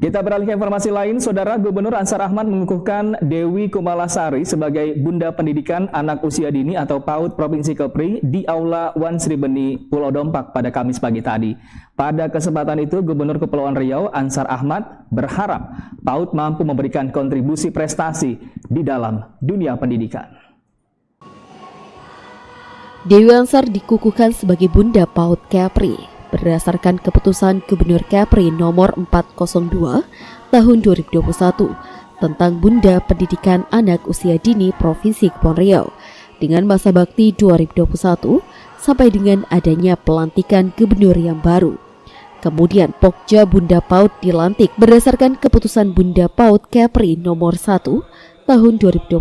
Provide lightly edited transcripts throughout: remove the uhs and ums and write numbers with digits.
Kita beralih ke informasi lain, Saudara. Gubernur Ansar Ahmad mengukuhkan Dewi Kumalasari sebagai Bunda Pendidikan Anak Usia Dini atau PAUD Provinsi Kepri di Aula Wan Sribeni, Pulau Dompak pada Kamis pagi tadi. Pada kesempatan itu, Gubernur Kepulauan Riau Ansar Ahmad berharap PAUD mampu memberikan kontribusi prestasi di dalam dunia pendidikan. Dewi Ansar dikukuhkan sebagai Bunda PAUD Kepri berdasarkan keputusan Gubernur Kepri nomor 402 tahun 2021 tentang Bunda Pendidikan Anak Usia Dini Provinsi Kepulauan Riau dengan masa bakti 2021 sampai dengan adanya pelantikan gubernur yang baru. Kemudian Pokja Bunda PAUD dilantik berdasarkan keputusan Bunda PAUD Kepri nomor 1 tahun 2021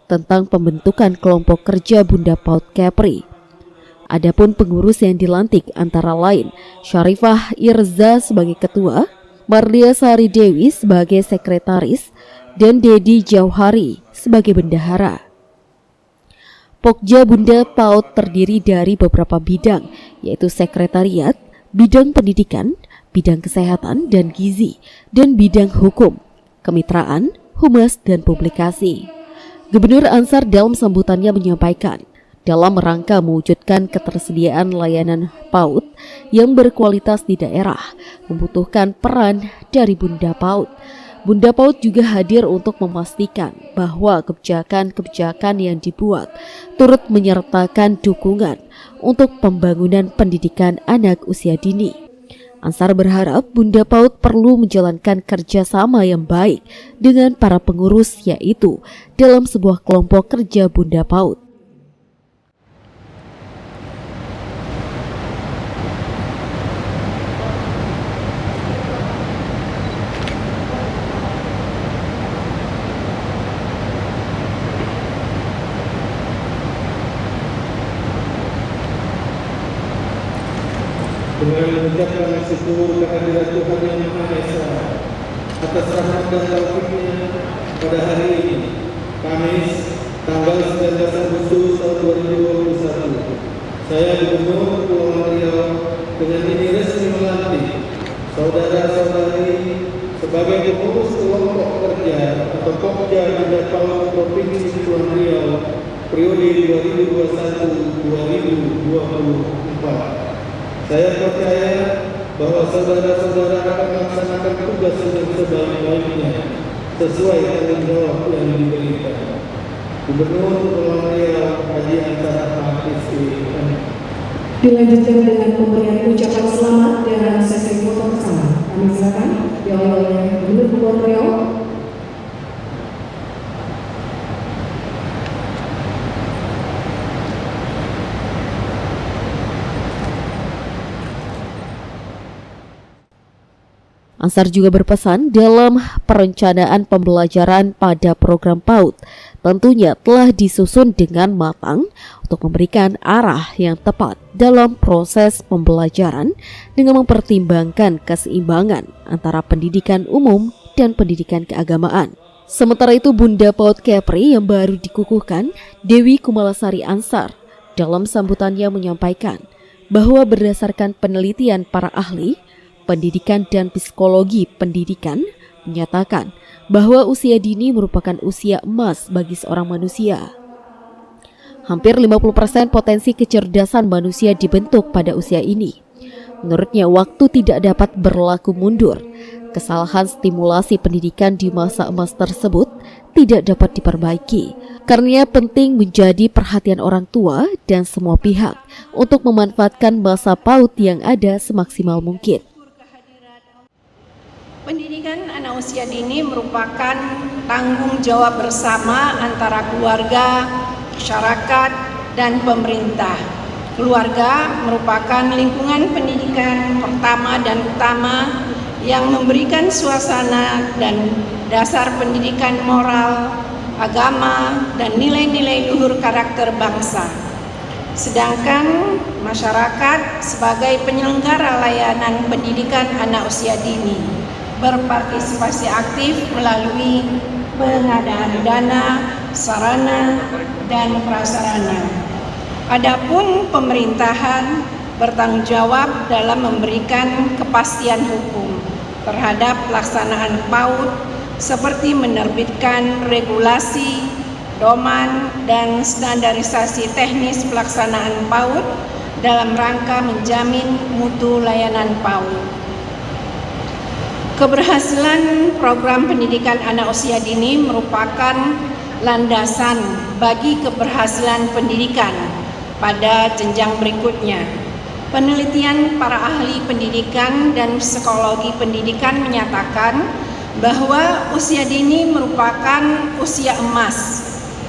tentang pembentukan kelompok kerja Bunda PAUD Kepri. Adapun pengurus yang dilantik antara lain Syarifah Irza sebagai ketua, Marlia Sari Dewi sebagai sekretaris, dan Dedi Jauhari sebagai bendahara. Pokja Bunda PAUD terdiri dari beberapa bidang, yaitu sekretariat, bidang pendidikan, bidang kesehatan dan gizi, dan bidang hukum, kemitraan, humas, dan publikasi. Gubernur Ansar dalam sambutannya menyampaikan, dalam rangka mewujudkan ketersediaan layanan PAUD yang berkualitas di daerah, membutuhkan peran dari Bunda PAUD. Bunda PAUD juga hadir untuk memastikan bahwa kebijakan-kebijakan yang dibuat turut menyertakan dukungan untuk pembangunan pendidikan anak usia dini. Ansar berharap Bunda PAUD perlu menjalankan kerjasama yang baik dengan para pengurus, yaitu dalam sebuah kelompok kerja Bunda PAUD. Dengan mengucapkan syukur kehadirat Tuhan Yang Maha Esa atas rahmat dan taufik-Nya pada hari ini, Kamis, tanggal 19 Agustus tahun 2021, saya Gubernur Kepulauan Riau dengan ini resmi melantik saudara-saudari sebagai pengurus kelompok kerja atau Pokja Bunda PAUD Provinsi Kepulauan Riau periode 2021-2024. Saya percaya bahwa saudara-saudara akan melaksanakan tugas dengan sebaik-baiknya sesuai tanggung jawab yang diberikan. Gubernur Kepulauan Riau Haji Ansar Ahmad SPM. Dilanjutkan dengan pemberian ucapan selamat dan sesi foto bersama. Kami silakan diawali oleh Gubernur Kepulauan Riau. Ansar juga berpesan dalam perencanaan pembelajaran pada program PAUD tentunya telah disusun dengan matang untuk memberikan arah yang tepat dalam proses pembelajaran dengan mempertimbangkan keseimbangan antara pendidikan umum dan pendidikan keagamaan. Sementara itu Bunda PAUD Kepri yang baru dikukuhkan, Dewi Kumalasari Ansar, dalam sambutannya menyampaikan bahwa berdasarkan penelitian para ahli pendidikan dan psikologi pendidikan menyatakan bahwa usia dini merupakan usia emas bagi seorang manusia. Hampir 50% potensi kecerdasan manusia dibentuk pada usia ini. Menurutnya, waktu tidak dapat berlaku mundur. Kesalahan stimulasi pendidikan di masa emas tersebut tidak dapat diperbaiki. Karenanya penting menjadi perhatian orang tua dan semua pihak untuk memanfaatkan masa PAUD yang ada semaksimal mungkin. Pendidikan anak usia dini merupakan tanggung jawab bersama antara keluarga, masyarakat, dan pemerintah. Keluarga merupakan lingkungan pendidikan pertama dan utama yang memberikan suasana dan dasar pendidikan moral, agama, dan nilai-nilai luhur karakter bangsa. Sedangkan masyarakat sebagai penyelenggara layanan pendidikan anak usia dini berpartisipasi aktif melalui pengadaan dana, sarana, dan prasarana. Adapun pemerintahan bertanggung jawab dalam memberikan kepastian hukum, terhadap pelaksanaan PAUD seperti menerbitkan regulasi, doman, dan standarisasi teknis pelaksanaan PAUD dalam rangka menjamin mutu layanan PAUD. Keberhasilan program pendidikan anak usia dini merupakan landasan bagi keberhasilan pendidikan pada jenjang berikutnya. Penelitian para ahli pendidikan dan psikologi pendidikan menyatakan bahwa usia dini merupakan usia emas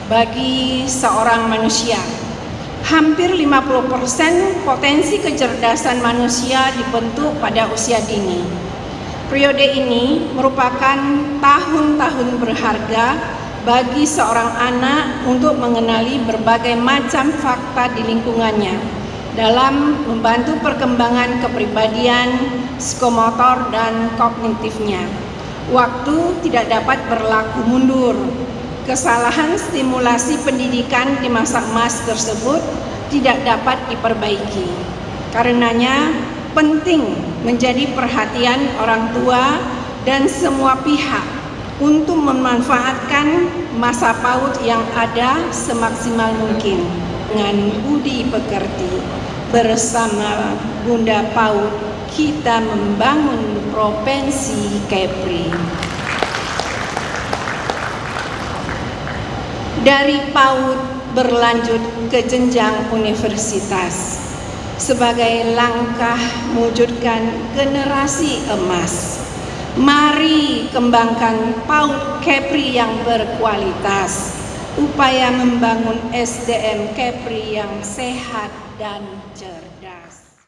bagi seorang manusia. Hampir 50% potensi kecerdasan manusia dibentuk pada usia dini. Periode ini merupakan tahun-tahun berharga bagi seorang anak untuk mengenali berbagai macam fakta di lingkungannya dalam membantu perkembangan kepribadian, psikomotor, dan kognitifnya. Waktu tidak dapat berlaku mundur. Kesalahan stimulasi pendidikan di masa emas tersebut tidak dapat diperbaiki. Karenanya penting menjadi perhatian orang tua dan semua pihak untuk memanfaatkan masa PAUD yang ada semaksimal mungkin. Dengan budi pekerti, bersama Bunda PAUD kita membangun Provinsi Kepri. Dari PAUD berlanjut ke jenjang universitas sebagai langkah mewujudkan generasi emas. Mari kembangkan PAUD Kepri yang berkualitas, upaya membangun SDM Kepri yang sehat dan cerdas.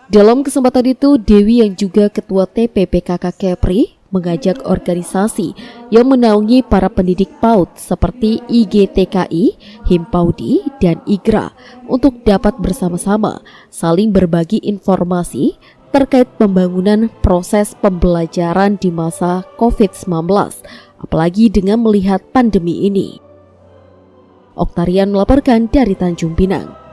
Dalam kesempatan itu, Dewi yang juga Ketua TPPKK Kepri mengajak organisasi yang menaungi para pendidik PAUD seperti IGTKI, Himpaudi, dan IGRA untuk dapat bersama-sama saling berbagi informasi terkait pembangunan proses pembelajaran di masa COVID-19, apalagi dengan melihat pandemi ini. Oktarian melaporkan dari Tanjung Pinang.